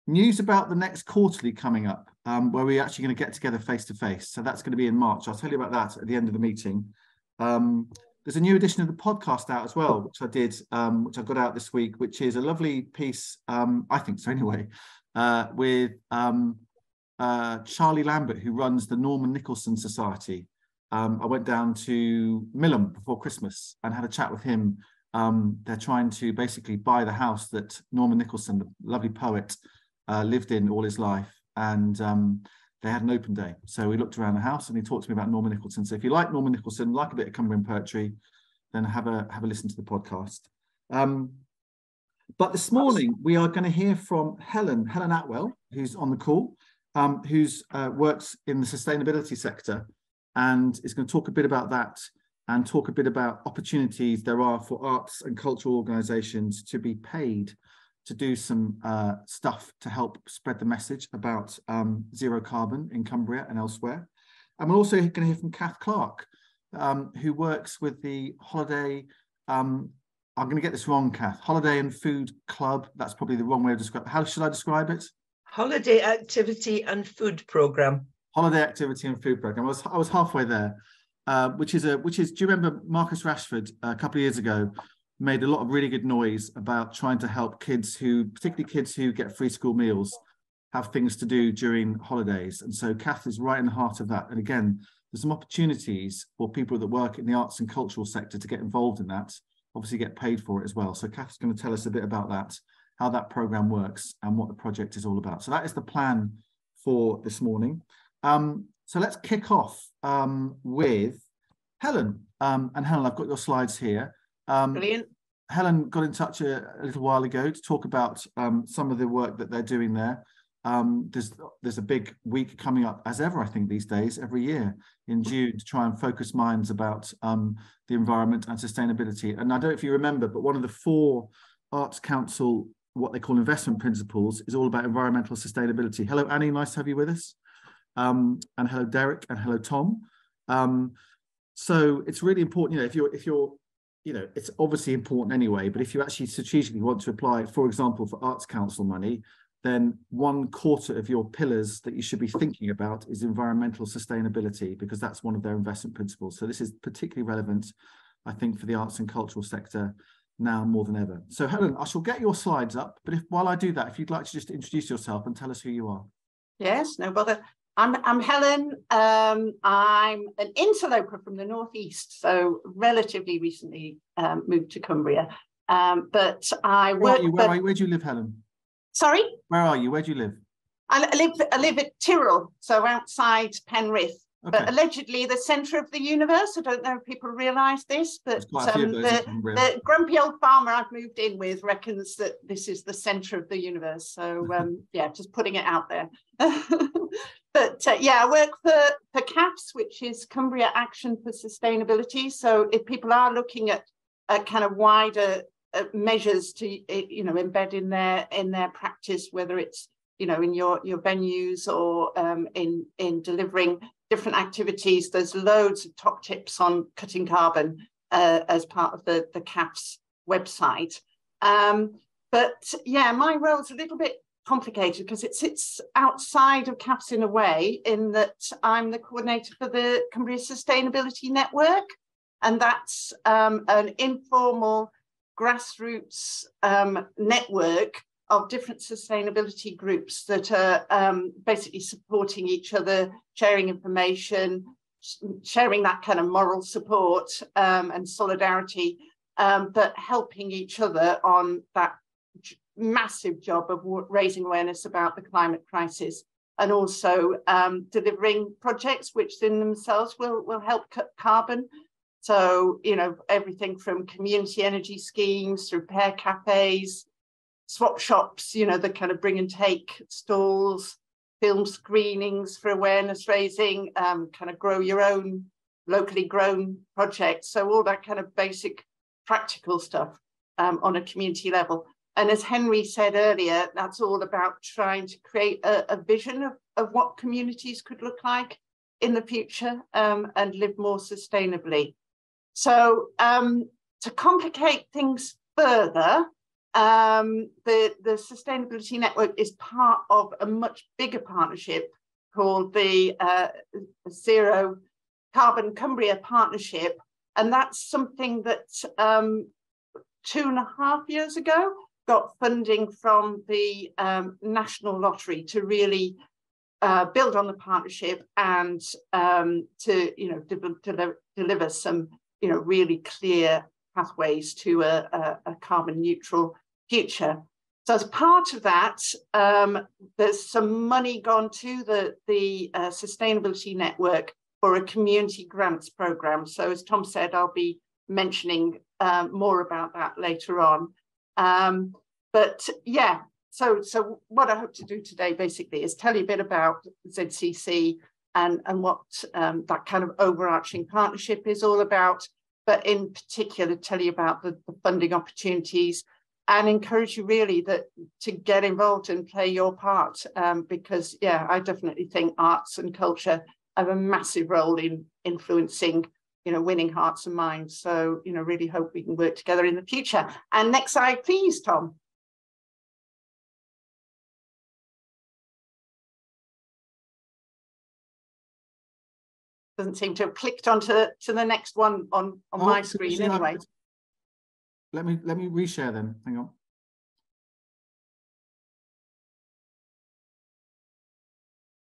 news about the next quarterly coming up, where we're actually going to get together face to face. So that's going to be in March. I'll tell you about that at the end of the meeting. There's a new edition of the podcast out as well, which I did, which I got out this week, which is a lovely piece, I think so anyway, with Charlie Lambert, who runs the Norman Nicholson Society. I went down to Millham before Christmas and had a chat with him. They're trying to basically buy the house that Norman Nicholson, the lovely poet, lived in all his life, and they had an open day. So we looked around the house and he talked to me about Norman Nicholson. So if you like Norman Nicholson, like a bit of Cumbrian poetry, then have a listen to the podcast. But this morning we are going to hear from Helen Attewell, who's on the call, who's works in the sustainability sector, and is going to talk a bit about that and talk a bit about opportunities there are for arts and cultural organisations to be paid to do some stuff to help spread the message about zero carbon in Cumbria and elsewhere. And we're also going to hear from Cath, Clarke, who works with the Holiday, I'm going to get this wrong, Cath, Holiday and Food Club. That's probably the wrong way of describing it. How should I describe it? Holiday Activity and Food Programme. Holiday Activity and Food Programme. I was halfway there, which is, do you remember Marcus Rashford a couple of years ago made a lot of really good noise about trying to help kids particularly kids who get free school meals, have things to do during holidays. And so Cath is right in the heart of that. And again, there's some opportunities for people that work in the arts and cultural sector to get involved in that, obviously get paid for it as well. So Cath's going to tell us a bit about that, how that programme works and what the project is all about. So that is the plan for this morning. So let's kick off with Helen. And Helen, I've got your slides here. Brilliant. Helen got in touch a little while ago to talk about some of the work that they're doing there. There's a big week coming up, as ever, I think, these days, every year in June, to try and focus minds about the environment and sustainability. And I don't know if you remember, but one of the 4 Arts Council, what they call investment principles, is all about environmental sustainability. Hello, Annie, nice to have you with us. And hello, Derek, and hello, Tom. So it's really important, if you're it's obviously important anyway, but if you actually strategically want to apply, for example, for Arts Council money, then 1/4 of your pillars that you should be thinking about is environmental sustainability, because that's one of their investment principles. So this is particularly relevant, I think, for the arts and cultural sector now more than ever. So Helen, I shall get your slides up, but while I do that, if you'd like to just introduce yourself and tell us who you are. Yes, no bother. I'm Helen. I'm an interloper from the northeast, so relatively recently moved to Cumbria. But I work. Where do you live, Helen? Sorry? Where are you? Where do you live? I live at Tyrrell, so outside Penrith. Okay. But allegedly the centre of the universe. I don't know if people realise this, but the grumpy old farmer I've moved in with reckons that this is the centre of the universe. So yeah, just putting it out there. But yeah, I work for Cath, which is Cumbria Action for Sustainability. So if people are looking at kind of wider measures to embed in their practice, whether it's in your venues or in delivering different activities, there's loads of top tips on cutting carbon as part of the Cath's website. But yeah, my role's a little bit complicated because it sits outside of Cath's in a way, in that I'm the coordinator for the Cumbria Sustainability Network, and that's an informal grassroots network of different sustainability groups that are basically supporting each other, sharing information, sharing that kind of moral support and solidarity, but helping each other on that massive job of raising awareness about the climate crisis, and also delivering projects which in themselves will help cut carbon. So, everything from community energy schemes, repair cafes, swap shops, the kind of bring and take stalls, film screenings for awareness raising, kind of grow your own locally grown projects. So all that kind of basic practical stuff on a community level. And as Henry said earlier, that's all about trying to create a vision of what communities could look like in the future and live more sustainably. So to complicate things further, the Sustainability Network is part of a much bigger partnership called the Zero Carbon Cumbria Partnership. And that's something that 2.5 years ago got funding from the National Lottery to really build on the partnership and to deliver some really clear pathways to a carbon neutral future. So as part of that, there's some money gone to the Sustainability Network for a community grants program. So as Tom said, I'll be mentioning more about that later on. But yeah, so what I hope to do today basically is tell you a bit about ZCC and what that kind of overarching partnership is all about, but in particular tell you about the funding opportunities and encourage you really to get involved and play your part, because yeah, I definitely think arts and culture have a massive role in influencing, winning hearts and minds. So, really hope we can work together in the future. And next slide, please, Tom. Doesn't seem to have clicked onto the next one on my screen anyway. Let me reshare then. Hang on.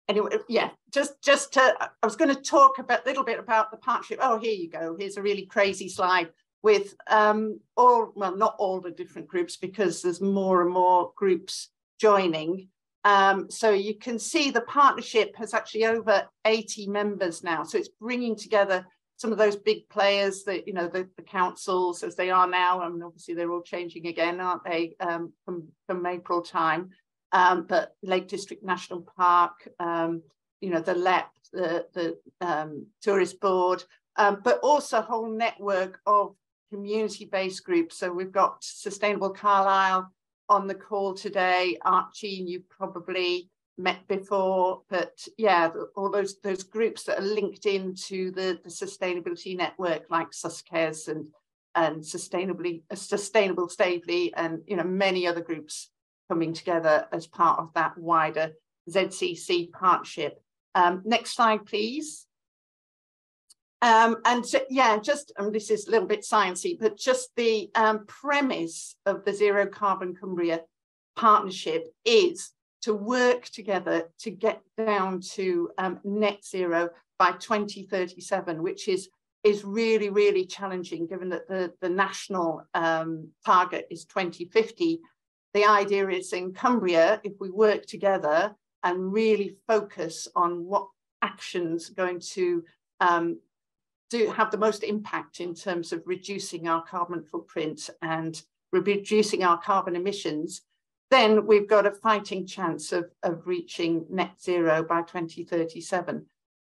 Anyway, yeah, just to, I was going to talk a little bit about the partnership. Oh, here you go. Here's a really crazy slide with well, not all the different groups, because there's more and more groups joining. So you can see the partnership has actually over 80 members now. So it's bringing together some of those big players that, the councils as they are now. I mean, obviously they're all changing again, aren't they, from April time. But Lake District National Park, the LEP, the Tourist Board, but also a whole network of community-based groups. So we've got Sustainable Carlisle on the call today. Archie, you've probably met before, but yeah, all those groups that are linked into the Sustainability Network, like Suscares and Sustainable Staveley, and many other groups coming together as part of that wider ZCC partnership. Next slide, please. And so, yeah, this is a little bit sciencey, but just the premise of the Zero Carbon Cumbria partnership is to work together to get down to net zero by 2037, which is really, really challenging given that the national target is 2050. The idea is in Cumbria, if we work together and really focus on what actions are going to have the most impact in terms of reducing our carbon footprint and reducing our carbon emissions, then we've got a fighting chance of reaching net zero by 2037.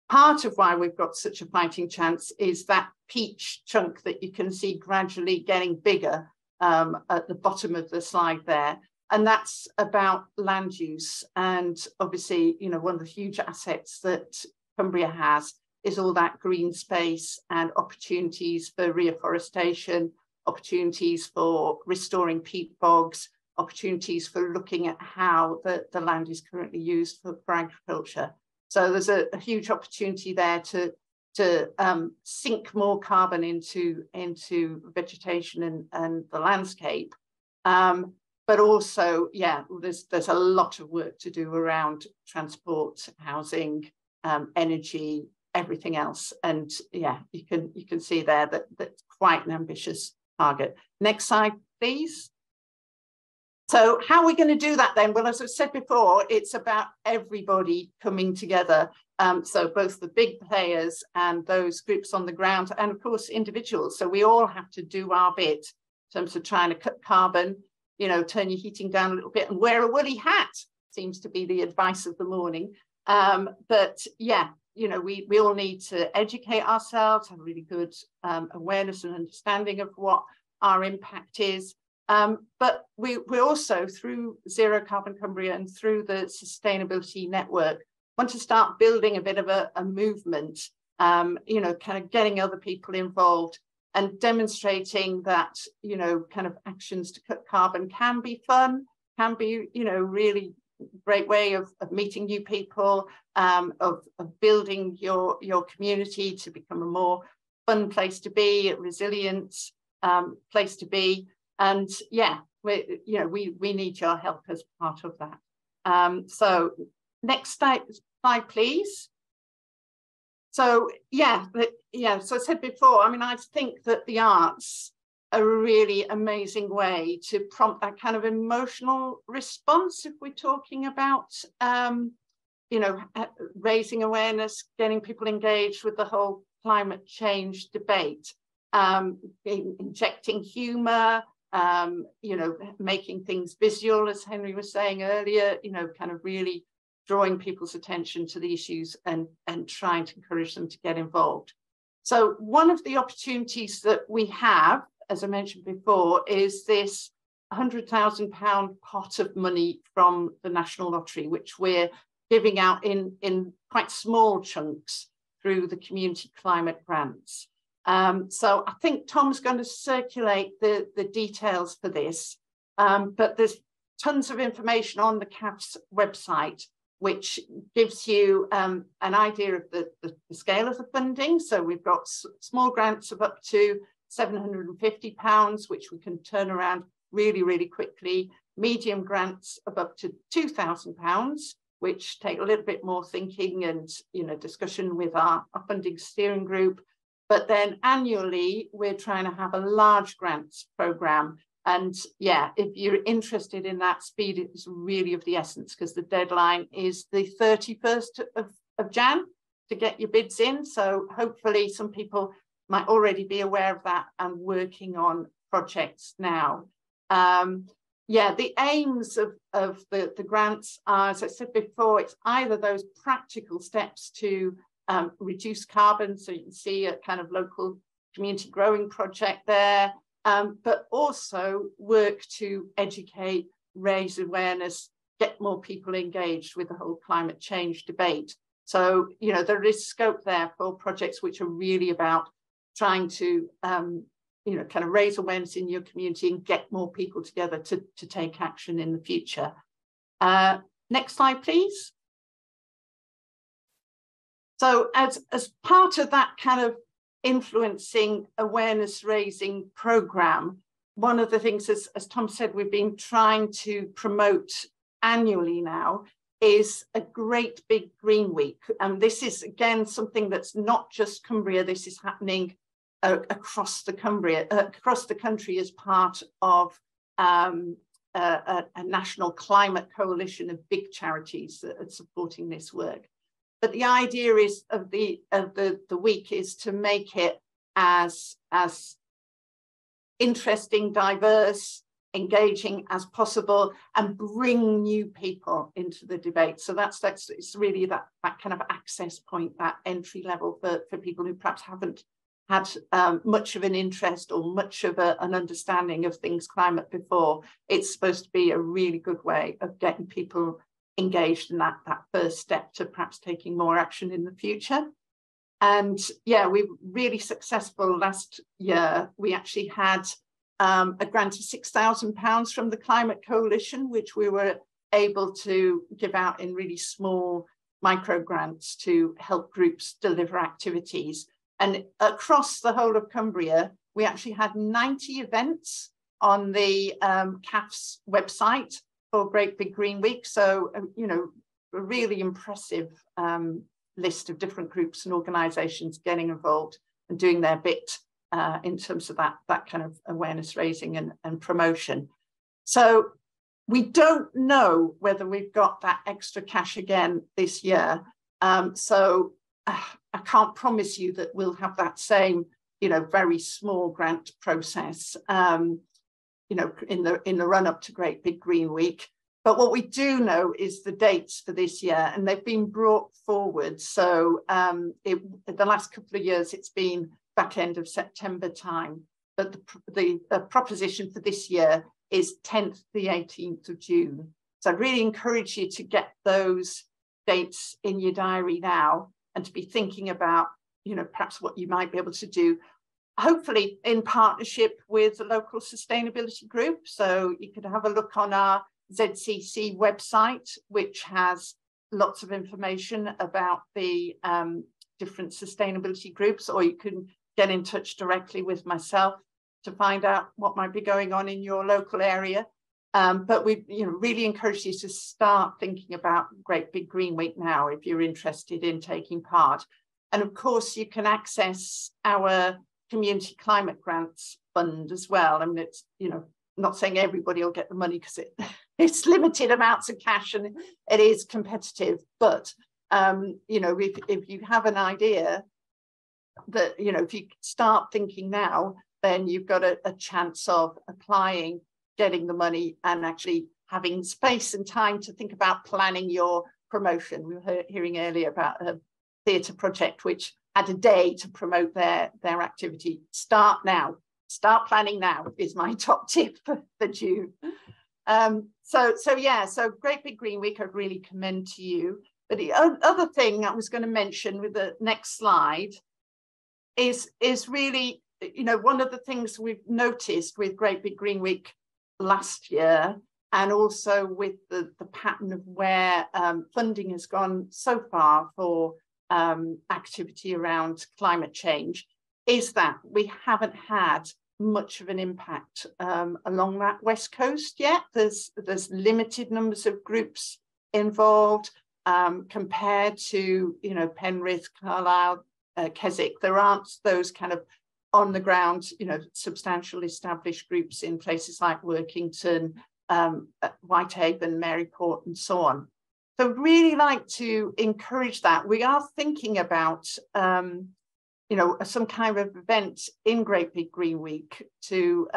Part of why we've got such a fighting chance is that peach chunk that you can see gradually getting bigger at the bottom of the slide there. And that's about land use. And obviously, one of the huge assets that Cumbria has is all that green space and opportunities for reforestation, opportunities for restoring peat bogs, opportunities for looking at how the land is currently used for agriculture. So there's a huge opportunity there to sink more carbon into vegetation and the landscape. But also, yeah, there's a lot of work to do around transport, housing, energy, everything else. And yeah, you can see there that that's quite an ambitious target. Next slide, please. So how are we going to do that then? Well, as I said before, it's about everybody coming together. So both the big players and those groups on the ground, and of course, individuals. So we all have to do our bit in terms of trying to cut carbon, turn your heating down a little bit and wear a woolly hat, seems to be the advice of the morning. But yeah, we all need to educate ourselves, have really good awareness and understanding of what our impact is. But we also, through Zero Carbon Cumbria and through the Sustainability Network, want to start building a bit of a movement, kind of getting other people involved and demonstrating that, you know, kind of actions to cut carbon can be fun, can be, you know, really great way of meeting new people, of building your community to become a more fun place to be, a resilient place to be. And yeah, we need your help as part of that. So next slide, please. So yeah, so I said before, I mean, I think that the arts are a really amazing way to prompt that kind of emotional response if we're talking about, you know, raising awareness, getting people engaged with the whole climate change debate, injecting humor, you know, making things visual, as Henry was saying earlier, you know, kind of really drawing people's attention to the issues and trying to encourage them to get involved. So one of the opportunities that we have, as I mentioned before, is this £100,000 pot of money from the National Lottery, which we're giving out in quite small chunks through the community climate grants. So I think Tom's going to circulate the details for this, but there's tons of information on the Cath's website, which gives you an idea of the scale of the funding. So we've got small grants of up to £750, which we can turn around really, really quickly. Medium grants of up to £2,000, which take a little bit more thinking and, you know, discussion with our funding steering group. But then annually, we're trying to have a large grants program. And yeah, if you're interested in that, speed is really of the essence, because the deadline is the 31st of Jan to get your bids in. So hopefully some people might already be aware of that and working on projects now. Yeah, the aims of the grants are, as I said before, it's either those practical steps to reduce carbon. So you can see a kind of local community growing project there. But also work to educate, raise awareness, get more people engaged with the whole climate change debate. So, you know, there is scope there for projects which are really about trying to, you know, kind of raise awareness in your community and get more people together to take action in the future. Next slide, please. So as part of that kind of influencing awareness raising program, one of the things, as Tom said, we've been trying to promote annually now is a great big green week. And this is again something that's not just Cumbria, this is happening across the country as part of a national climate coalition of big charities that are supporting this work. But the idea is of the week is to make it as interesting, diverse, engaging as possible, and bring new people into the debate. So it's really that kind of access point, that entry level for people who perhaps haven't had much of an interest or much of an understanding of things climate before. It's supposed to be a really good way of getting people engaged in that first step to perhaps taking more action in the future. And yeah, we were really successful last year. We actually had a grant of £6,000 from the Climate Coalition, which we were able to give out in really small micro grants to help groups deliver activities. And across the whole of Cumbria, we actually had 90 events on the Cath's website for Great Big Green Week. So, you know, a really impressive list of different groups and organisations getting involved and doing their bit in terms of that kind of awareness raising and promotion. So we don't know whether we've got that extra cash again this year. So I can't promise you that we'll have that same, you know, very small grant process, you know, in the run up to Great Big Green Week. But what we do know is the dates for this year, and they've been brought forward. So the last couple of years, it's been back end of September time. But the proposition for this year is 10th to the 18th of June. So I'd really encourage you to get those dates in your diary now and to be thinking about, you know, perhaps what you might be able to do hopefully in partnership with a local sustainability group. So you could have a look on our ZCC website, which has lots of information about the different sustainability groups, or you can get in touch directly with myself to find out what might be going on in your local area. But we really encourage you to start thinking about Great Big Green Week now if you're interested in taking part. And of course, you can access our Community Climate Grants Fund as well. I mean, it's, not saying everybody will get the money because it's limited amounts of cash and it is competitive. But, if you have an idea that, if you start thinking now, then you've got a chance of applying, getting the money and actually having space and time to think about planning your promotion. We were hearing earlier about a theatre project which had a day to promote their activity. Start now. Start planning now is my top tip for June. So Great Big Green Week, I'd really commend to you. But the other thing I was going to mention with the next slide is really, one of the things we've noticed with Great Big Green Week last year, and also with the pattern of where funding has gone so far for activity around climate change, is that we haven't had much of an impact along that West Coast yet. There's limited numbers of groups involved compared to, Penrith, Carlisle, Keswick. There aren't those kind of on the ground, substantial established groups in places like Workington, Whitehaven, Maryport, and so on. So really like to encourage that. We are thinking about, some kind of event in Great Big Green Week to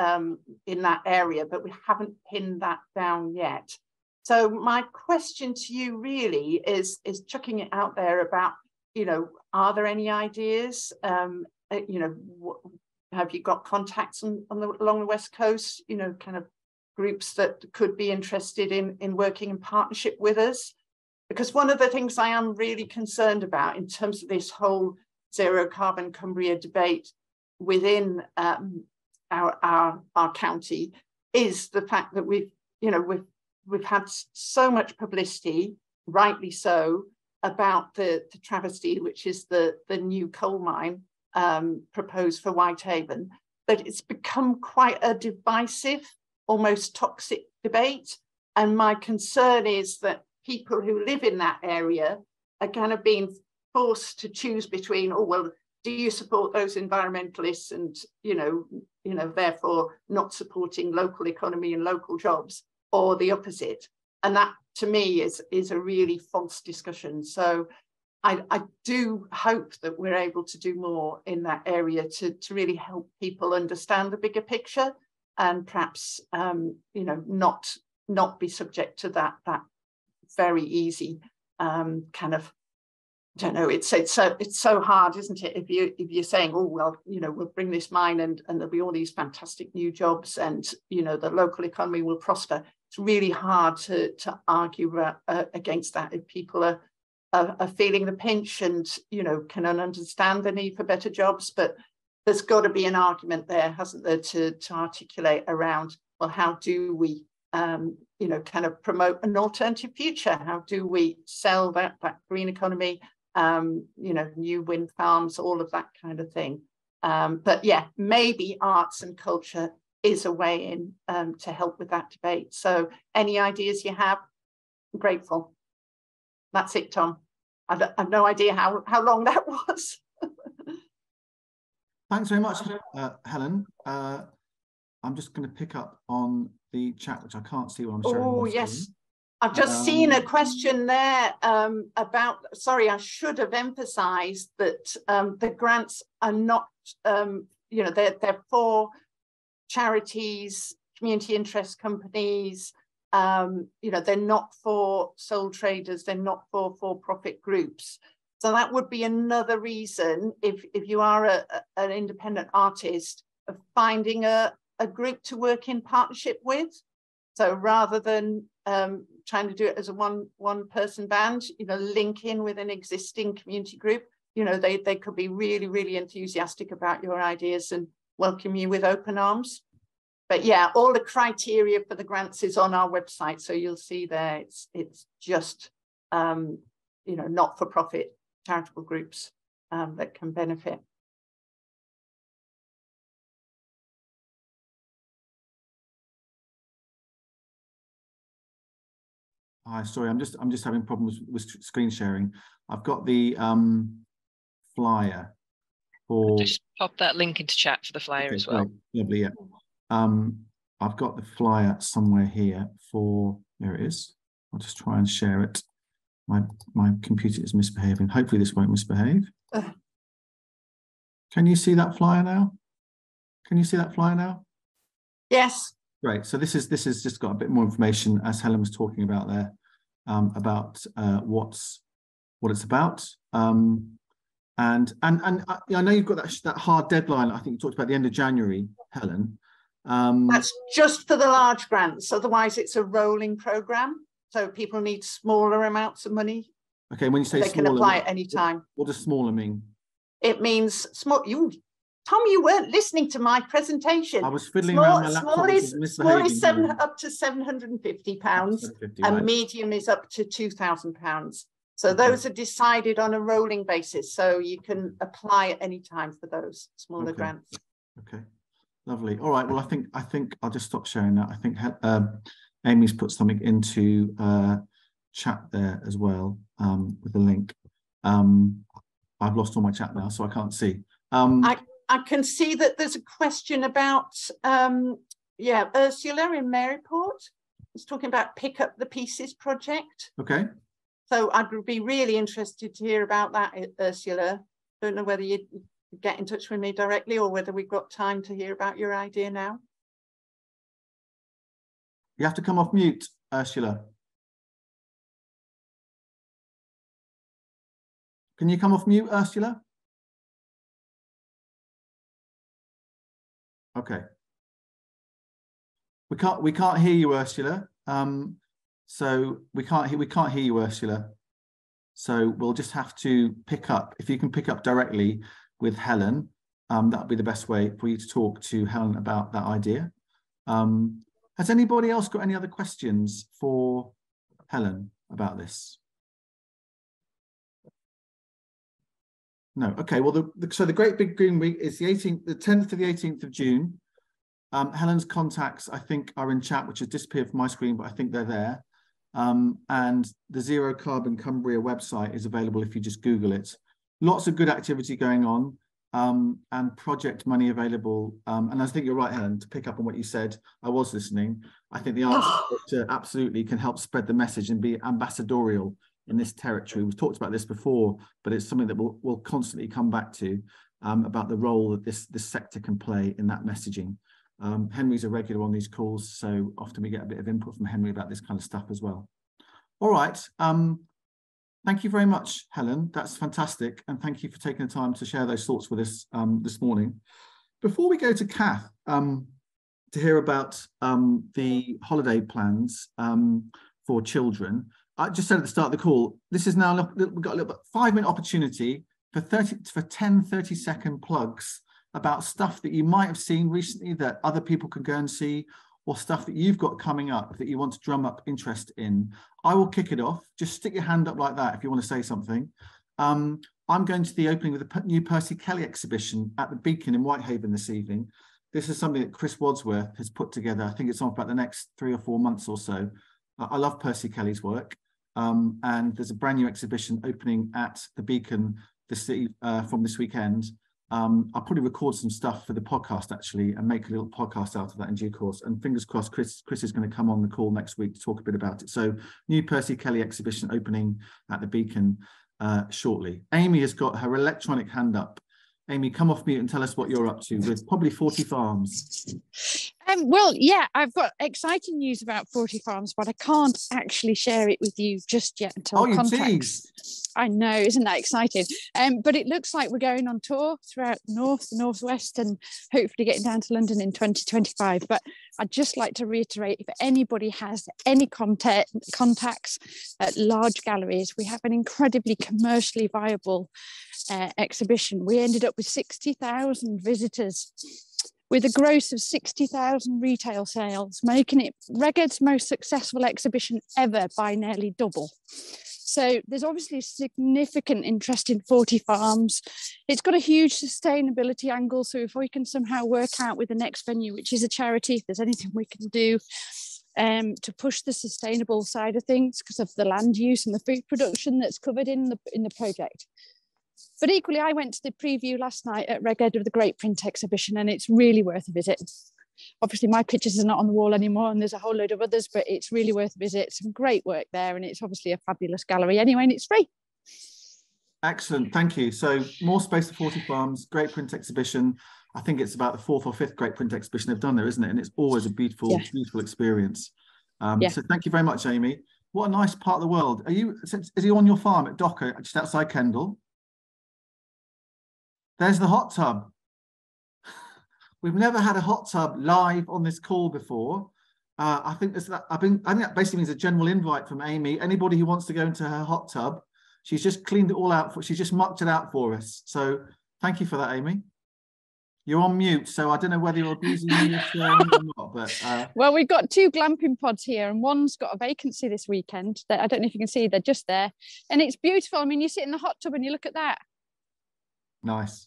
in that area, but we haven't pinned that down yet. So my question to you really is chucking it out there about, are there any ideas? Have you got contacts along the West Coast, kind of groups that could be interested in working in partnership with us? Because one of the things I am really concerned about in terms of this whole zero carbon Cumbria debate within our county is the fact that we've had so much publicity, rightly so, about the travesty, which is the new coal mine proposed for Whitehaven, that it's become quite a divisive, almost toxic debate. And my concern is that people who live in that area are kind of being forced to choose between, do you support those environmentalists and, therefore not supporting local economy and local jobs, or the opposite? And that, to me, is a really false discussion. So I do hope that we're able to do more in that area to really help people understand the bigger picture and perhaps, not be subject to that very easy kind of, I don't know, it's so hard, isn't it? If you're saying, we'll bring this mine and there'll be all these fantastic new jobs and, the local economy will prosper. It's really hard to argue against that if people are feeling the pinch and, can understand the need for better jobs. But there's got to be an argument there, hasn't there, to articulate around, well, how do we, kind of promote an alternative future? How do we sell that green economy, new wind farms, all of that kind of thing? But yeah, maybe arts and culture is a way in to help with that debate. So any ideas you have, I'm grateful. That's it, Tom. I have no idea how long that was. Thanks very much, Helen. I'm just going to pick up on the chat, which I can't see when I'm sharing. Oh, yes. I've just seen a question there about, sorry, I should have emphasised that the grants are not, they're for charities, community interest companies, they're not for sole traders, they're not for for-profit groups. So that would be another reason, if you are an independent artist, of finding a group to work in partnership with. So rather than trying to do it as a one person band, link in with an existing community group. you know, they could be really, really enthusiastic about your ideas and welcome you with open arms. But yeah, all the criteria for the grants is on our website. So you'll see there, it's just, you know, not-for-profit charitable groups that can benefit. Hi, sorry, I'm just having problems with screen sharing. I've got the flyer for. Just pop that link into chat for the flyer as well. Great. Lovely, yeah. I've got the flyer somewhere here for. There it is. I'll just try and share it. My computer is misbehaving. Hopefully this won't misbehave. Can you see that flyer now? Can you see that flyer now? Yes. Great. So this is just got a bit more information, as Helen was talking about there, about what it's about. And I know you've got that hard deadline. I think you talked about the end of January, Helen. That's just for the large grants. Otherwise, it's a rolling program. So people need smaller amounts of money. Okay, when you say they smaller, can apply at any time. What does smaller mean? It means small. Tom, you weren't listening to my presentation. I was fiddling around my laptop. Small is up to £750, and medium is up to £2,000. So those are decided on a rolling basis. So you can apply at any time for those smaller grants. Okay, lovely. All right. Well, I think I'll just stop sharing that. I think Amy's put something into chat there as well with the link. I've lost all my chat now, so I can't see. I can see that there's a question about, Ursula in Maryport. It's talking about Pick Up the Pieces project. Okay. So I'd be really interested to hear about that, Ursula. Don't know whether you'd get in touch with me directly or whether we've got time to hear about your idea now. You have to come off mute, Ursula. Can you come off mute, Ursula? Okay. We can't hear you, Ursula. So we can't hear you, Ursula. So we'll just have to pick up. If you can pick up directly with Helen, that would be the best way for you to talk to Helen about that idea. Has anybody else got any other questions for Helen about this? No. Okay. Well, so the Great Big Green Week is the 10th to the 18th of June. Helen's contacts, I think, are in chat, which has disappeared from my screen, but I think they're there. And the Zero Carbon Cumbria website is available if you just Google it. Lots of good activity going on, and project money available. And I think you're right, Helen, to pick up on what you said. I was listening. I think the Arts Sector absolutely can help spread the message and be ambassadorial in this territory. We've talked about this before, but it's something that we'll constantly come back to about the role that this sector can play in that messaging. Henry's a regular on these calls, so often we get a bit of input from Henry about this kind of stuff as well. All right. Thank you very much, Helen. That's fantastic. And thank you for taking the time to share those thoughts with us this morning. Before we go to Cath to hear about the holiday plans for children, I just said at the start of the call, this is now, we've got a little bit 5-minute opportunity for 10 30-second plugs about stuff that you might have seen recently that other people can go and see, or stuff that you've got coming up that you want to drum up interest in. I will kick it off. Just stick your hand up like that if you want to say something. I'm going to the opening of the new Percy Kelly exhibition at the Beacon in Whitehaven this evening. This is something that Chris Wadsworth has put together. I think it's on for about the next 3 or 4 months or so. I love Percy Kelly's work. And there's a brand new exhibition opening at the Beacon from this weekend. I'll probably record some stuff for the podcast actually and make a little podcast out of that in due course. And fingers crossed, Chris is going to come on the call next week to talk a bit about it. So new Percy Kelly exhibition opening at the Beacon shortly. Amy has got her electronic hand up. Amy, come off mute and tell us what you're up to with probably 40 Farms. Well, yeah, I've got exciting news about 40 Farms, but I can't actually share it with you just yet until contacts. I know, isn't that exciting? But it looks like we're going on tour throughout the northwest, and hopefully getting down to London in 2025. But I'd just like to reiterate, if anybody has any contacts at large galleries, we have an incredibly commercially viable exhibition, we ended up with 60,000 visitors, with a gross of 60,000 retail sales, making it Reged's most successful exhibition ever by nearly double. So there's obviously a significant interest in 40 Farms. It's got a huge sustainability angle. So if we can somehow work out with the next venue, which is a charity, if there's anything we can do to push the sustainable side of things because of the land use and the food production that's covered in the project. But equally, I went to the preview last night at Reged of the Great Print exhibition, and it's really worth a visit. Obviously, my pictures are not on the wall anymore, and there's a whole load of others, but it's really worth a visit. Some great work there, and it's obviously a fabulous gallery anyway, and it's free. Excellent, thank you. So more space for 40 Farms, Great Print exhibition. I think it's about the 4th or 5th Great Print exhibition they've done there, isn't it? And it's always a beautiful, beautiful experience. So thank you very much, Amy. What a nice part of the world. Is he on your farm at Docker, just outside Kendal? There's the hot tub. We've never had a hot tub live on this call before. I think that basically means a general invite from Amy. Anybody who wants to go into her hot tub, she's just cleaned it all out. She's just mucked it out for us. So thank you for that, Amy. You're on mute, so I don't know whether you're abusing me or not. But well, we've got 2 glamping pods here, and one's got a vacancy this weekend. That I don't know if you can see. They're just there, and it's beautiful. I mean, you sit in the hot tub and you look at that. Nice.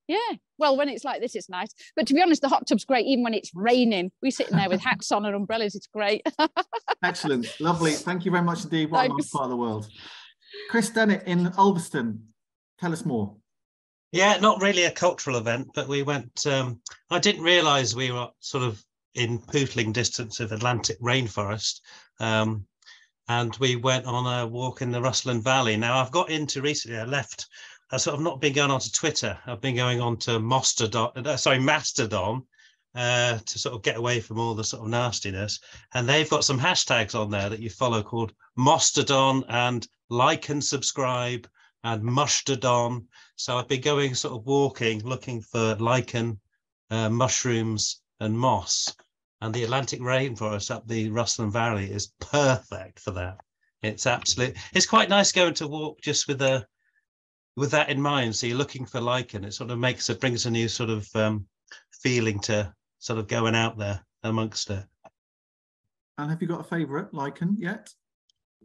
Yeah. Well, when it's like this, it's nice. But to be honest, the hot tub's great even when it's raining. We sit in there with hats on and umbrellas. It's great. Excellent. Lovely. Thank you very much indeed. What a nice part of the world. Chris Dennett in Ulverston. Tell us more. Yeah, not really a cultural event, but we went... I didn't realise we were sort of in pootling distance of Atlantic rainforest. And we went on a walk in the Rustland Valley. Now, I've got into recently, I've sort of not been going on to Twitter. I've been going on to Mastodon to sort of get away from all the sort of nastiness. And they've got some hashtags on there that you follow called Mastodon and like and subscribe and Mushtodon. So I've been going sort of walking, looking for lichen, mushrooms and moss. And the Atlantic rainforest up the Rustland Valley is perfect for that. It's quite nice going to walk just with that in mind. So you're looking for lichen. It sort of brings a new sort of feeling to sort of going out there amongst it. And have you got a favourite lichen yet?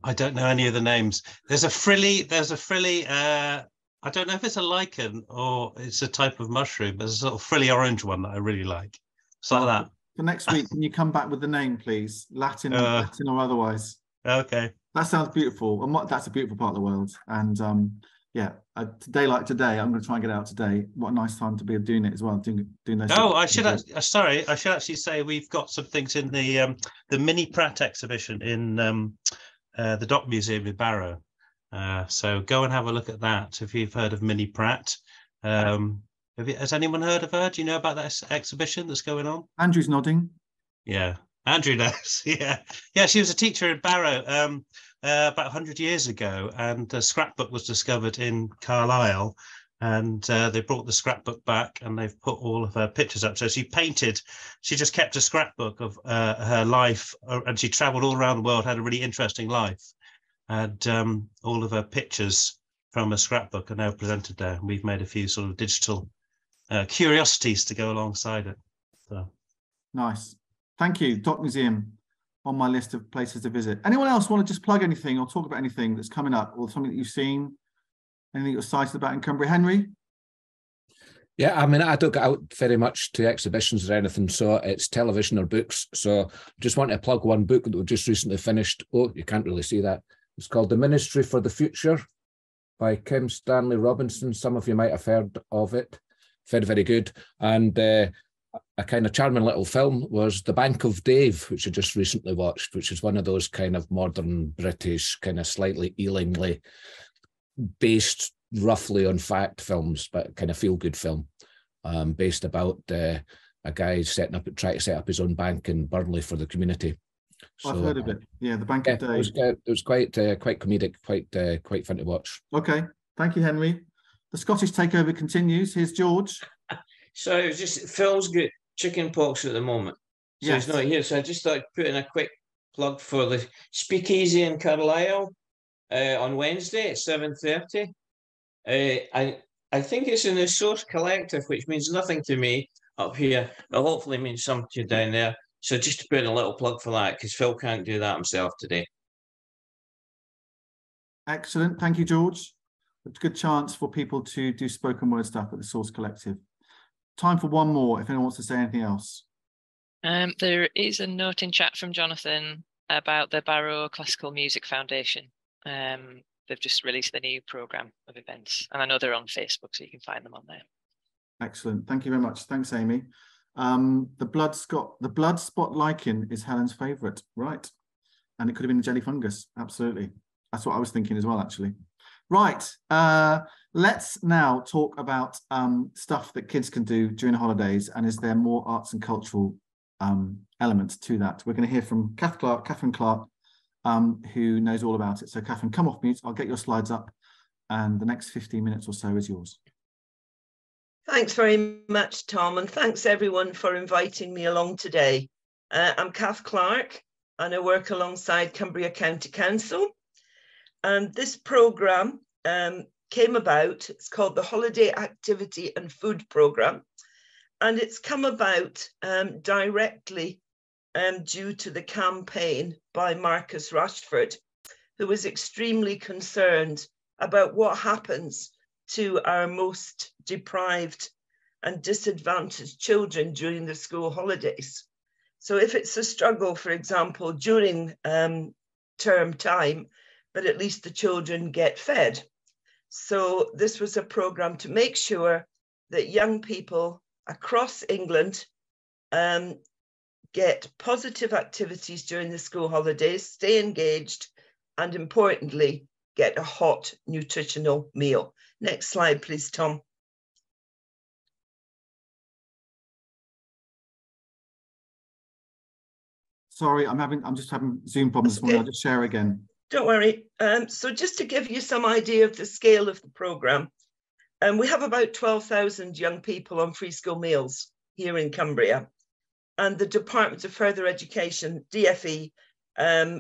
I don't know any of the names. There's a frilly, I don't know if it's a lichen or it's a type of mushroom. There's a sort of frilly orange one that I really like. So like that. For next week, can you come back with the name, please? Latin or otherwise. Okay. That sounds beautiful. And that's a beautiful part of the world. And a day like today, I'm going to try and get out today. What a nice time to be doing it as well. Doing those. Oh, I should actually say we've got some things in the Mini Pratt exhibition in the Dock Museum in Barrow. So go and have a look at that if you've heard of Mini Pratt. Has anyone heard of her? Do you know about that exhibition that's going on? Andrew's nodding. Yeah, Andrew knows. Yeah. She was a teacher in Barrow about 100 years ago, and a scrapbook was discovered in Carlisle, and they brought the scrapbook back, and they've put all of her pictures up. So she just kept a scrapbook of her life, and she travelled all around the world, had a really interesting life, and all of her pictures from a scrapbook are now presented there. We've made a few sort of digital curiosities to go alongside it. So nice. Thank you. Dock Museum on my list of places to visit. Anyone else want to just plug anything or talk about anything that's coming up or something that you've seen, anything you're excited about in Cumbria? Henry? Yeah, I mean, I don't get out very much to exhibitions or anything, so it's television or books. So I just want to plug one book that we've just recently finished. Oh, you can't really see that. It's called The Ministry for the Future by Kim Stanley Robinson. Some of you might have heard of it. Very, very good. And a kind of charming little film was The Bank of Dave, which I just recently watched, which is one of those kind of modern British, kind of slightly Ealingly based roughly on fact films, but kind of feel-good film, based about a guy trying to set up his own bank in Burnley for the community. So, I've heard of it. Yeah, The Bank of Dave. It was quite comedic, quite fun to watch. Okay, thank you, Henry. The Scottish takeover continues. Here's George. So it was just Phil's got chicken pox at the moment, so he's not here. So I just thought I'd put in a quick plug for the Speakeasy in Carlisle on Wednesday at 7:30. I think it's in the Source Collective, which means nothing to me up here. It'll hopefully mean something to you down there. So just to put in a little plug for that, because Phil can't do that himself today. Excellent. Thank you, George. It's a good chance for people to do spoken word stuff at the Source Collective. Time for one more, if anyone wants to say anything else. There is a note in chat from Jonathan about the Barrow Classical Music Foundation. They've just released the new programme of events, and I know they're on Facebook, so you can find them on there. Excellent. Thank you very much. Thanks, Amy. The blood spot lichen is Helen's favourite, right? And it could have been the jelly fungus. Absolutely. That's what I was thinking as well, actually. Right. Let's now talk about stuff that kids can do during holidays, and is there more arts and cultural elements to that? We're going to hear from Catherine Clarke, who knows all about it. So Catherine, come off mute. I'll get your slides up, and the next 15 minutes or so is yours. Thanks very much, Tom, and thanks everyone for inviting me along today. I'm Cath Clarke, and I work alongside Cumbria County Council. And this programme came about. It's called the Holiday Activity and Food Programme, and it's come about directly due to the campaign by Marcus Rashford, who was extremely concerned about what happens to our most deprived and disadvantaged children during the school holidays. So if it's a struggle, for example, during term time, but at least the children get fed. So this was a programme to make sure that young people across England get positive activities during the school holidays, stay engaged, and importantly, get a hot nutritional meal. Next slide, please, Tom. Sorry, I'm just having Zoom problems this morning. I'll just share again. Don't worry. So just to give you some idea of the scale of the programme, we have about 12,000 young people on free school meals here in Cumbria. And the Department of Further Education, DFE,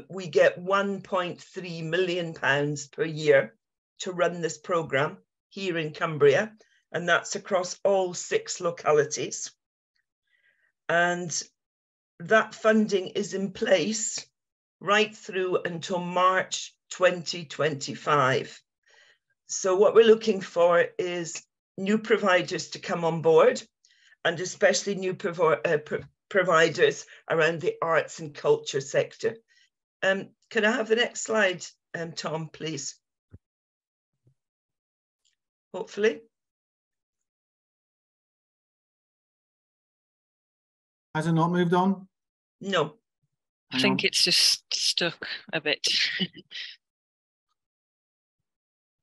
we get £1.3 million per year to run this programme here in Cumbria, and that's across all 6 localities. And that funding is in place right through until March 2025. So what we're looking for is new providers to come on board, and especially new providers around the arts and culture sector. Can I have the next slide, Tom, please? Hopefully. Has it not moved on? No. I think it's just stuck a bit.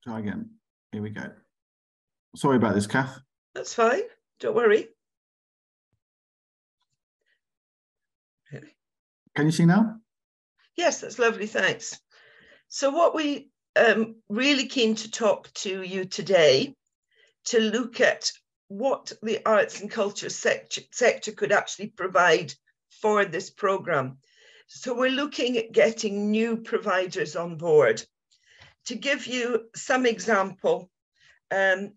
Try again. Here we go. Sorry about this, Cath. That's fine. Don't worry. Can you see now? Yes, that's lovely. Thanks. So what we really keen to talk to you today to look at what the arts and culture sector could actually provide for this programme. So we're looking at getting new providers on board. To give you some example,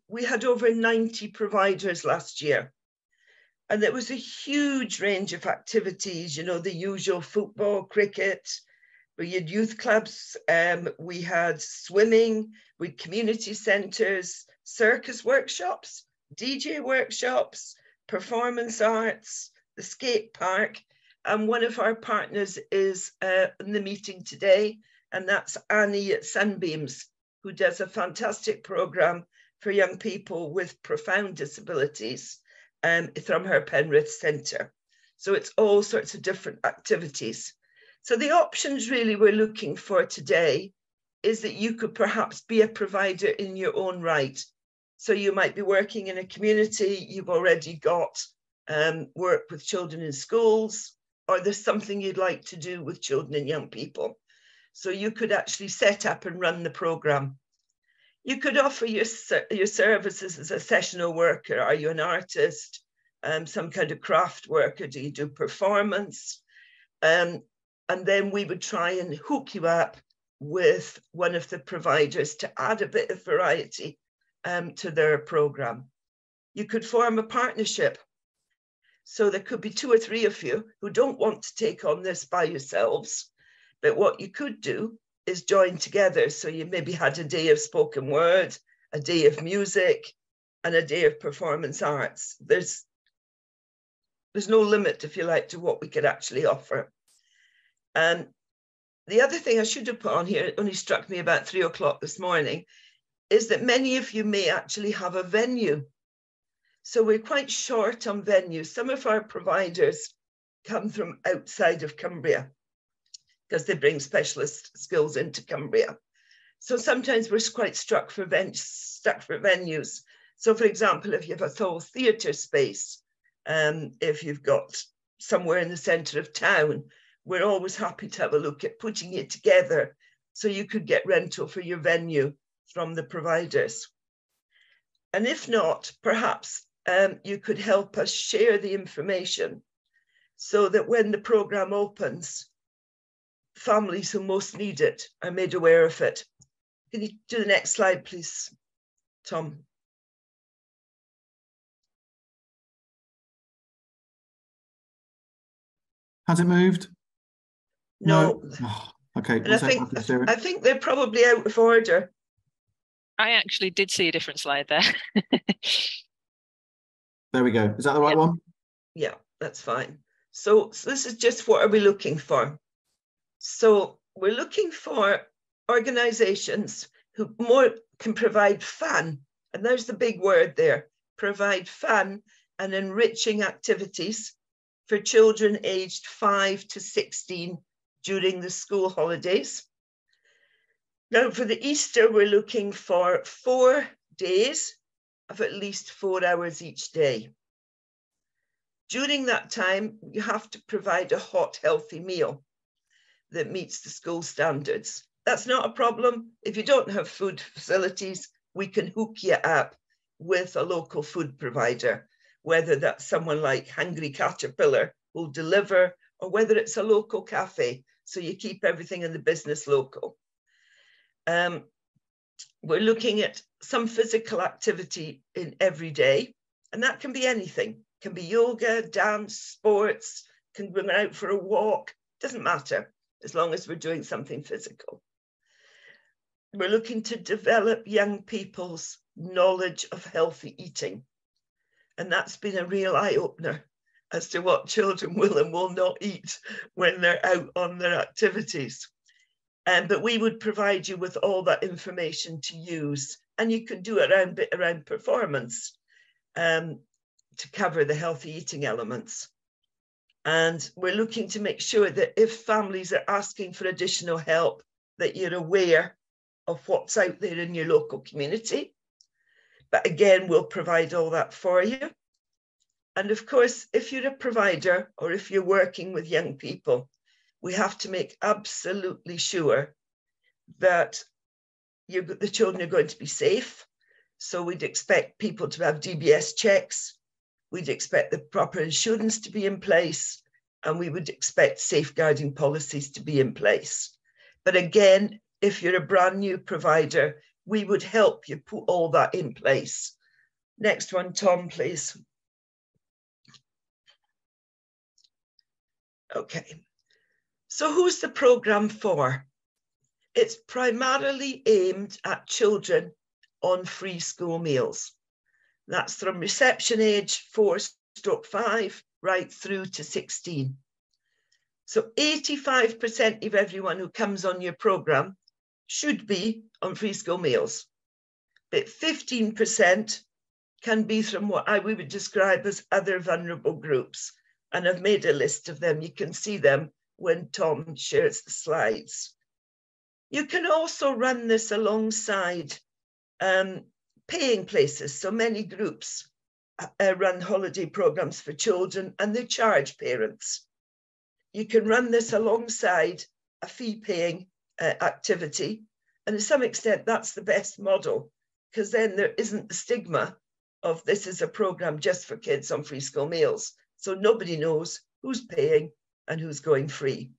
we had over 90 providers last year. And there was a huge range of activities, you know, the usual football, cricket, we had youth clubs, we had swimming, we had community centres, circus workshops, DJ workshops, performance arts, the skate park. And one of our partners is in the meeting today, and that's Annie at Sunbeams, who does a fantastic programme for young people with profound disabilities from her Penrith Centre. So it's all sorts of different activities. So the options really we're looking for today is that you could perhaps be a provider in your own right. So you might be working in a community, you've already got work with children in schools, or there's something you'd like to do with children and young people. So you could actually set up and run the programme. You could offer your services as a sessional worker. Are you an artist, some kind of craft worker? Do you do performance? And then we would try and hook you up with one of the providers to add a bit of variety to their program. You could form a partnership. So there could be 2 or 3 of you who don't want to take on this by yourselves, but what you could do is join together. So you maybe had a day of spoken word, a day of music, and a day of performance arts. There's no limit, if you like, to what we could actually offer. And the other thing I should have put on here, it only struck me about 3 o'clock this morning, is that many of you may actually have a venue. So we're quite short on venues. Some of our providers come from outside of Cumbria because they bring specialist skills into Cumbria. So sometimes we're quite stuck for venues. So for example, if you have a full theatre space, if you've got somewhere in the centre of town, we're always happy to have a look at putting it together so you could get rental for your venue from the providers. And if not, perhaps you could help us share the information so that when the programme opens, families who most need it are made aware of it. Can you do the next slide, please, Tom? Has it moved? No. Oh, okay. And I think they're probably out of order. I actually did see a different slide there. There we go. Is that the right one? Yeah, that's fine. So this is just what are we looking for? So we're looking for organisations who more can provide fun, and there's the big word there, provide fun and enriching activities for children aged 5 to 16 during the school holidays. Now for the Easter, we're looking for 4 days of at least 4 hours each day. During that time, you have to provide a hot, healthy meal that meets the school standards. That's not a problem. If you don't have food facilities, we can hook you up with a local food provider, whether that's someone like Hungry Caterpillar who'll deliver, or whether it's a local cafe, so you keep everything in the business local. We're looking at some physical activity in every day, and that can be anything. It can be yoga, dance, sports, can go out for a walk, doesn't matter, as long as we're doing something physical. We're looking to develop young people's knowledge of healthy eating. And that's been a real eye-opener as to what children will and will not eat when they're out on their activities. But we would provide you with all that information to use, and you can do a bit around performance to cover the healthy eating elements. And we're looking to make sure that if families are asking for additional help, that you're aware of what's out there in your local community. But again, we'll provide all that for you. And of course, if you're a provider or if you're working with young people, we have to make absolutely sure that the children are going to be safe. So we'd expect people to have DBS checks. We'd expect the proper insurance to be in place, and we would expect safeguarding policies to be in place. But again, if you're a brand new provider, we would help you put all that in place. Next one, Tom, please. Okay, so who's the programme for? It's primarily aimed at children on free school meals. That's from reception age 4-5 right through to 16. So 85% of everyone who comes on your programme should be on free school meals, but 15% can be from what we would describe as other vulnerable groups. And I've made a list of them. You can see them when Tom shares the slides. You can also run this alongside paying places. So many groups run holiday programs for children and they charge parents. You can run this alongside a fee-paying activity. And to some extent, that's the best model, because then there isn't the stigma of this is a program just for kids on free school meals. So nobody knows who's paying and who's going free.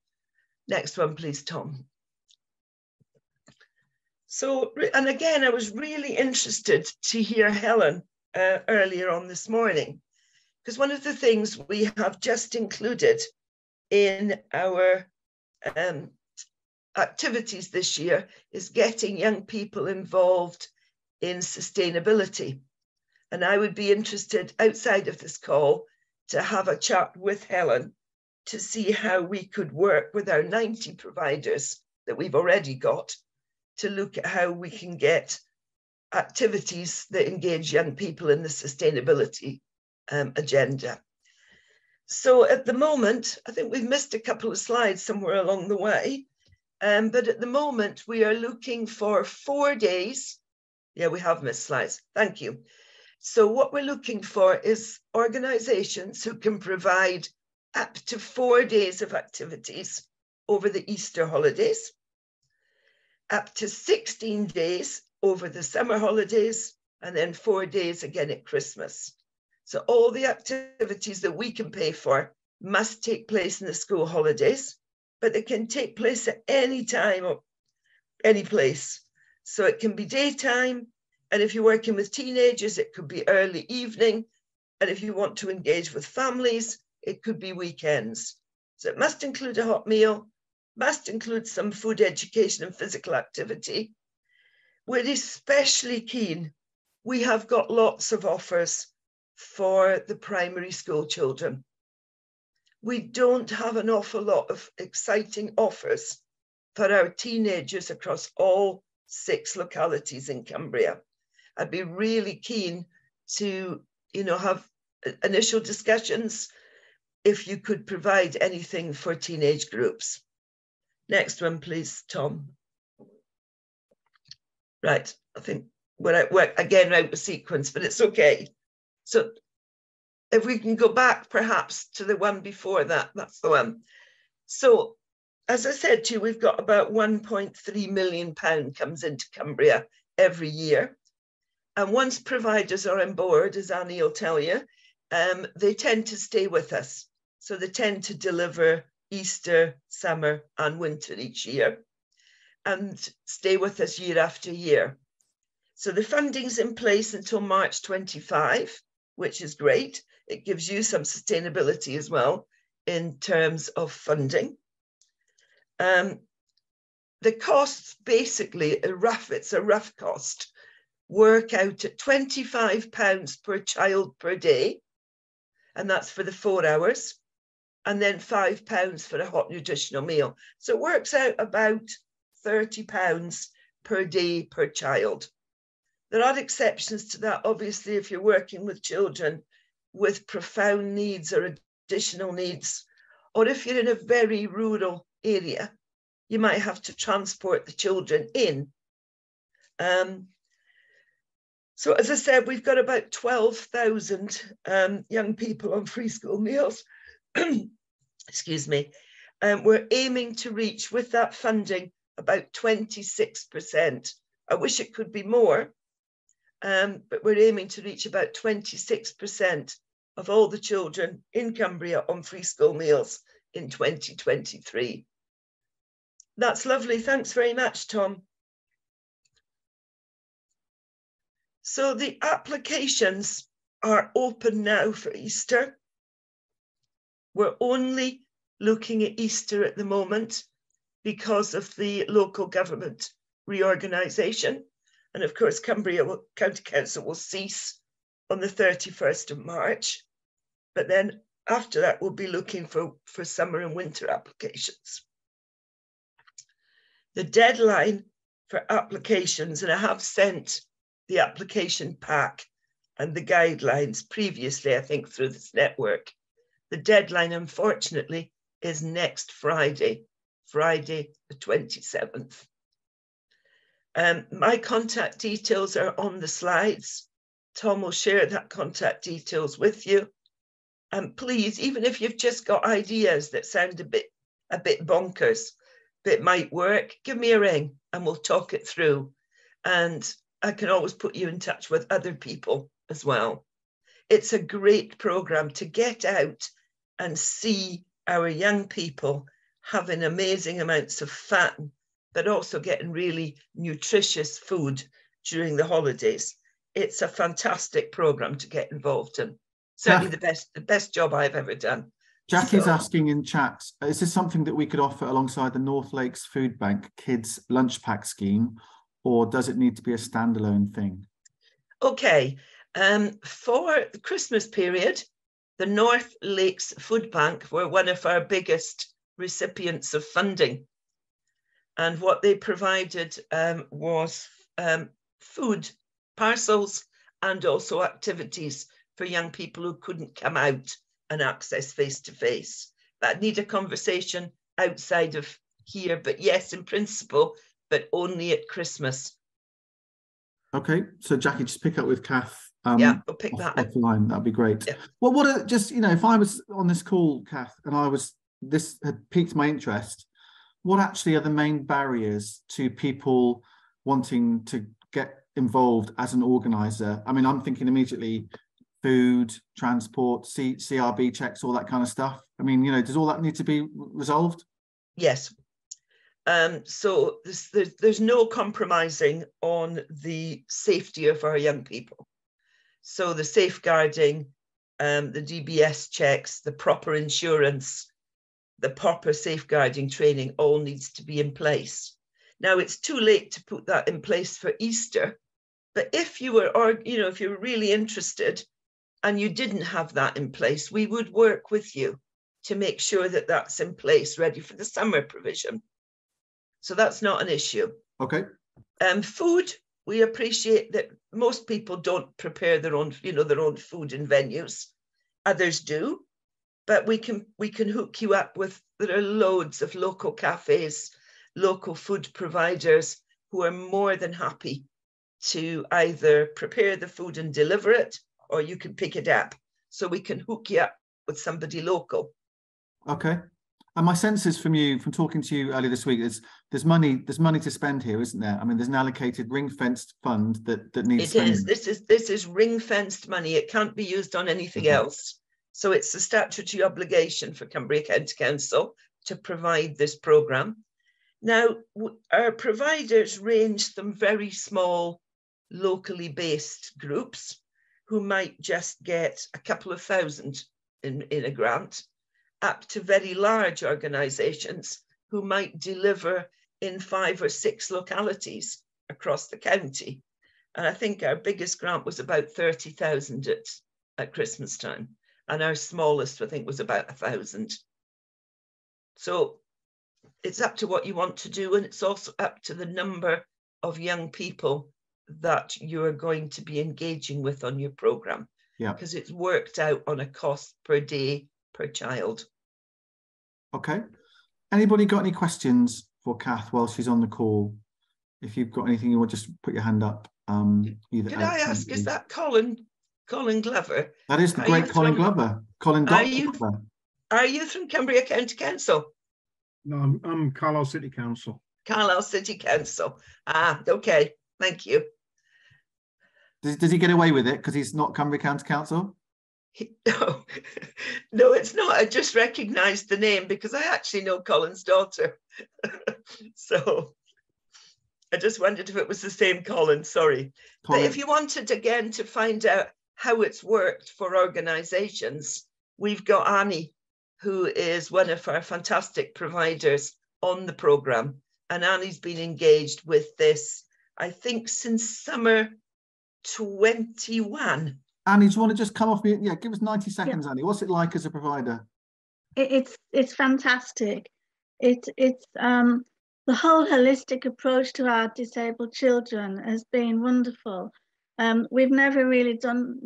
Next one, please, Tom. So, and again, I was really interested to hear Helen earlier on this morning, because one of the things we have just included in our activities this year is getting young people involved in sustainability. And I would be interested outside of this call to have a chat with Helen to see how we could work with our 90 providers that we've already got to look at how we can get activities that engage young people in the sustainability agenda. So at the moment, I think we've missed a couple of slides somewhere along the way, but at the moment we are looking for 4 days. Yeah, we have missed slides, thank you. So what we're looking for is organisations who can provide up to 4 days of activities over the Easter holidays, up to 16 days over the summer holidays, and then 4 days again at Christmas. So all the activities that we can pay for must take place in the school holidays, but they can take place at any time or any place. So it can be daytime, and if you're working with teenagers, it could be early evening, and if you want to engage with families, it could be weekends. So it must include a hot meal, must include some food education and physical activity. We're especially keen. We have got lots of offers for the primary school children. We don't have an awful lot of exciting offers for our teenagers across all 6 localities in Cumbria. I'd be really keen to, have initial discussions if you could provide anything for teenage groups. Next one, please, Tom. Right, I think we're out of sequence, but it's okay. So if we can go back perhaps to the one before that, that's the one. So as I said to you, we've got about £1.3 million comes into Cumbria every year. And once providers are on board, as Annie will tell you, they tend to stay with us. So they tend to deliver Easter, summer and winter each year and stay with us year after year. So the funding's in place until March 25, which is great. It gives you some sustainability as well in terms of funding. The costs basically, it's a rough cost, work out at £25 per child per day, and that's for the 4 hours, and then £5 for a hot nutritional meal. So it works out about £30 per day per child. There are exceptions to that, obviously, if you're working with children with profound needs or additional needs, or if you're in a very rural area, you might have to transport the children in. So as I said, we've got about 12,000 young people on free school meals. Excuse me. We're aiming to reach, with that funding, about 26%. I wish it could be more, but we're aiming to reach about 26% of all the children in Cumbria on free school meals in 2023. That's lovely. Thanks very much, Tom. So the applications are open now for Easter. We're only looking at Easter at the moment because of the local government reorganisation. And of course, Cumbria County Council will cease on the 31st of March. But then after that, we'll be looking for summer and winter applications. The deadline for applications, and I have sent the application pack and the guidelines previously, I think, through this network. The deadline, unfortunately, is next Friday, Friday the 27th. My contact details are on the slides. Tom will share that contact details with you. And please, even if you've just got ideas that sound a bit bonkers, that might work, give me a ring and we'll talk it through. And I can always put you in touch with other people as well. It's a great programme to get out and see our young people having amazing amounts of fun but also getting really nutritious food during the holidays. It's a fantastic program to get involved in. Certainly the best job I've ever done. Jackie's asking in chat, is this something that we could offer alongside the North Lakes Food Bank Kids Lunch Pack Scheme, or does it need to be a standalone thing? Okay, for the Christmas period, the North Lakes Food Bank were one of our biggest recipients of funding. And what they provided was food, parcels, and also activities for young people who couldn't come out and access face-to-face. That need a conversation outside of here, but yes, in principle, but only at Christmas. Okay, so Jackie, just pick up with Cath. Yeah, we'll pick that up. Offline, that'd be great. Yeah. Well, just, you know, if I was on this call, Cath, and this had piqued my interest, what actually are the main barriers to people wanting to get involved as an organizer? I mean, I'm thinking immediately food, transport, CRB checks, all that kind of stuff. I mean, you know, does all that need to be resolved? Yes. So there's no compromising on the safety of our young people. So the safeguarding, the DBS checks, the proper insurance, the proper safeguarding training all needs to be in place. Now, it's too late to put that in place for Easter, but if you were, or you know, if you're really interested and you didn't have that in place, we would work with you to make sure that that's in place, ready for the summer provision. So that's not an issue. Okay. Food, we appreciate that most people don't prepare their own, you know, their own food in venues. Others do, but we can hook you up with, there are loads of local cafes, local food providers who are more than happy to either prepare the food and deliver it, or you can pick it up. So we can hook you up with somebody local. Okay. And my sense is from talking to you earlier this week, there's money to spend here, isn't there? I mean, there's an allocated ring-fenced fund that needs spending. It is. This is ring-fenced money. It can't be used on anything else. So it's a statutory obligation for Cumbria County Council to provide this programme. Now, our providers range from very small, locally based groups who might just get a couple of thousand in a grant, up to very large organisations who might deliver in 5 or 6 localities across the county. And I think our biggest grant was about 30,000 at Christmas time. And our smallest, I think, was about 1,000. So it's up to what you want to do. And it's also up to the number of young people that you're going to be engaging with on your programme. Yeah. Because it's worked out on a cost per day per child. Okay. Anybody got any questions for Cath while she's on the call? If you've got anything, you want, just put your hand up. Could I ask, is that Colin Glover? That is the great Colin Glover. Colin Glover. Are you from Cumbria County Council? No, I'm Carlisle City Council. Carlisle City Council. Ah, okay. Thank you. Does he get away with it because he's not Cumbria County Council? No, it's not. I just recognised the name because I actually know Colin's daughter. So I just wondered if it was the same Colin. Sorry. Colin. But if you wanted, again, to find out how it's worked for organisations, we've got Annie, who is one of our fantastic providers on the programme. And Annie's been engaged with this, I think, since summer 21. Annie, do you want to just come off mute? Yeah, give us 90 seconds, yeah. Annie. What's it like as a provider? It's fantastic. It's the whole holistic approach to our disabled children has been wonderful. We've never really done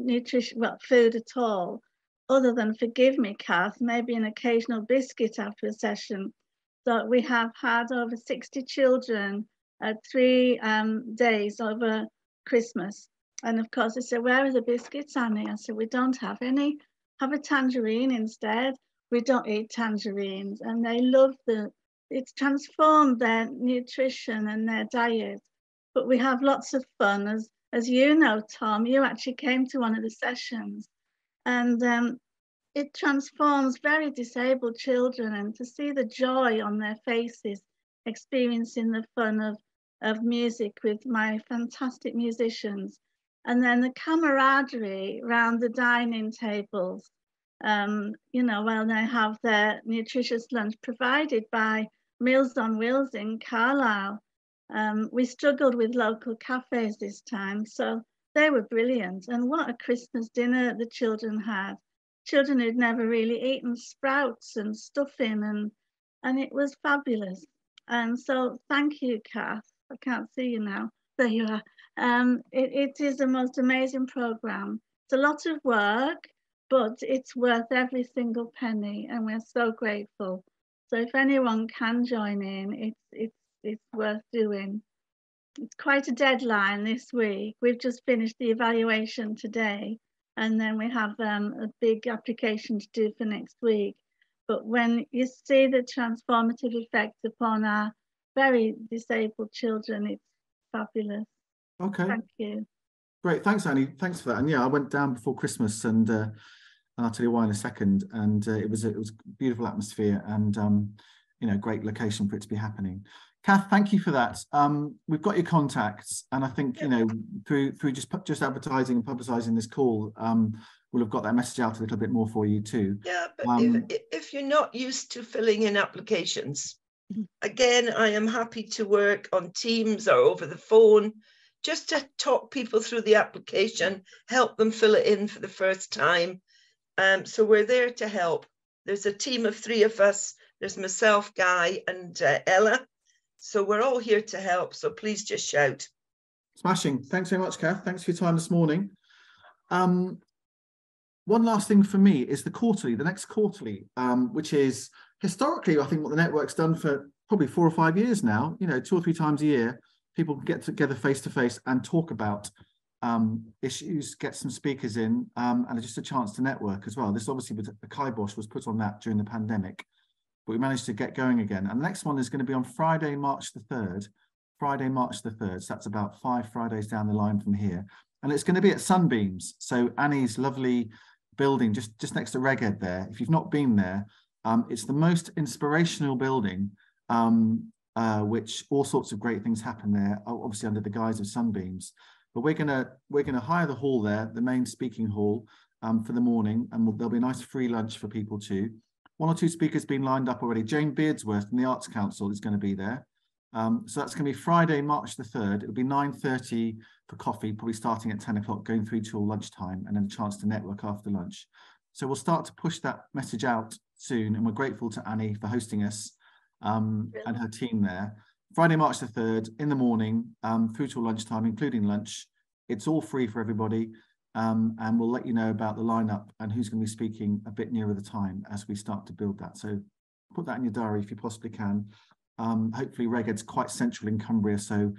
food at all, other than, forgive me, Cath, maybe an occasional biscuit after a session. So we have had over 60 children at 3 days over Christmas. And of course, they said, where are the biscuits, Annie? I said, we don't have any. Have a tangerine instead. We don't eat tangerines. And they love it's transformed their nutrition and their diet. But we have lots of fun. As you know, Tom, you actually came to one of the sessions. And it transforms very disabled children. And to see the joy on their faces experiencing the fun of music with my fantastic musicians. And then the camaraderie around the dining tables, you know, while they have their nutritious lunch provided by Meals on Wheels in Carlisle. We struggled with local cafes this time, so they were brilliant. And what a Christmas dinner the children had. Children who'd never really eaten sprouts and stuffing, and it was fabulous. And so thank you, Cath. I can't see you now. There you are. It is the most amazing programme. It's a lot of work, but it's worth every single penny, and we're so grateful. So if anyone can join in, it's worth doing. It's quite a deadline this week. We've just finished the evaluation today, and then we have a big application to do for next week. But when you see the transformative effects upon our very disabled children, it's fabulous. Okay. Thank you. Great. Thanks, Annie. Thanks for that. And yeah, I went down before Christmas, and I'll tell you why in a second. And it was a beautiful atmosphere, and you know, great location for it to be happening. Cath, thank you for that. We've got your contacts, and I think, you know, through just advertising and publicising this call, we'll have got that message out a little bit more for you too. Yeah, but if you're not used to filling in applications, again, I am happy to work on Teams or over the phone, just to talk people through the application, help them fill it in for the first time. So we're there to help. There's a team of 3 of us. There's myself, Guy, and Ella. So we're all here to help. So please just shout. Smashing. Thanks very much, Cath. Thanks for your time this morning. One last thing for me is the next quarterly, which is historically, I think, what the network's done for probably 4 or 5 years now. You know, 2 or 3 times a year, people can get together face to face and talk about issues, get some speakers in, and just a chance to network as well. This obviously was the kibosh was put on that during the pandemic, but we managed to get going again. And the next one is going to be on Friday, March the 3rd. Friday, March the 3rd. So that's about 5 Fridays down the line from here. And it's going to be at Sunbeams. So Annie's lovely building just next to Reg Ed there. If you've not been there, it's the most inspirational building, which all sorts of great things happen there, obviously under the guise of Sunbeams. But we're gonna hire the hall there, the main speaking hall, for the morning, and there'll be a nice free lunch for people too. 1 or 2 speakers been lined up already. Jane Beardsworth from the Arts Council is going to be there. So that's going to be Friday, March the 3rd. It'll be 9:30 for coffee, probably starting at 10 o'clock, going through till lunchtime, and then a chance to network after lunch. So we'll start to push that message out soon, and we're grateful to Annie for hosting us and her team there. Friday, March the 3rd, in the morning, through till lunchtime, including lunch. It's all free for everybody, and we'll let you know about the lineup and who's going to be speaking a bit nearer the time as we start to build that. So put that in your diary if you possibly can. Hopefully Reg Ed's quite central in Cumbria, so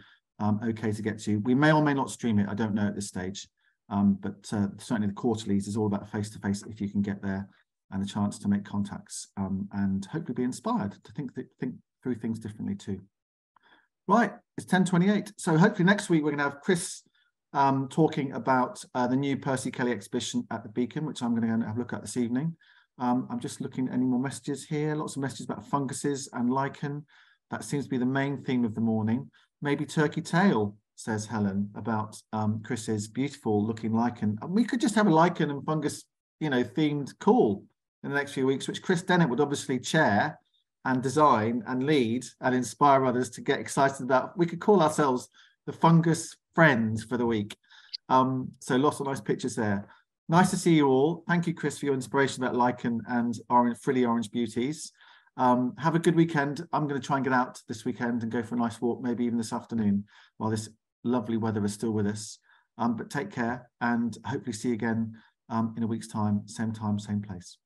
okay to get to. We may or may not stream it, I don't know at this stage, but certainly the quarterlies is all about face-to-face if you can get there, and a chance to make contacts, and hopefully be inspired to think through things differently too. Right, it's 10:28. So hopefully next week we're going to have Chris talking about the new Percy Kelly exhibition at the Beacon, which I'm going to have a look at this evening. I'm just looking at any more messages here. Lots of messages about funguses and lichen. That seems to be the main theme of the morning. Maybe turkey tail, says Helen, about Chris's beautiful looking lichen. And we could just have a lichen and fungus, you know, themed call in the next few weeks, which Chris Dennett would obviously chair and design and lead and inspire others to get excited about. We could call ourselves the Fungus Friends for the week. So lots of nice pictures there. Nice to see you all. Thank you, Chris, for your inspiration about lichen and frilly orange beauties. Have a good weekend. I'm going to try and get out this weekend and go for a nice walk, maybe even this afternoon, while this lovely weather is still with us. But take care, and hopefully see you again in a week's time, same place.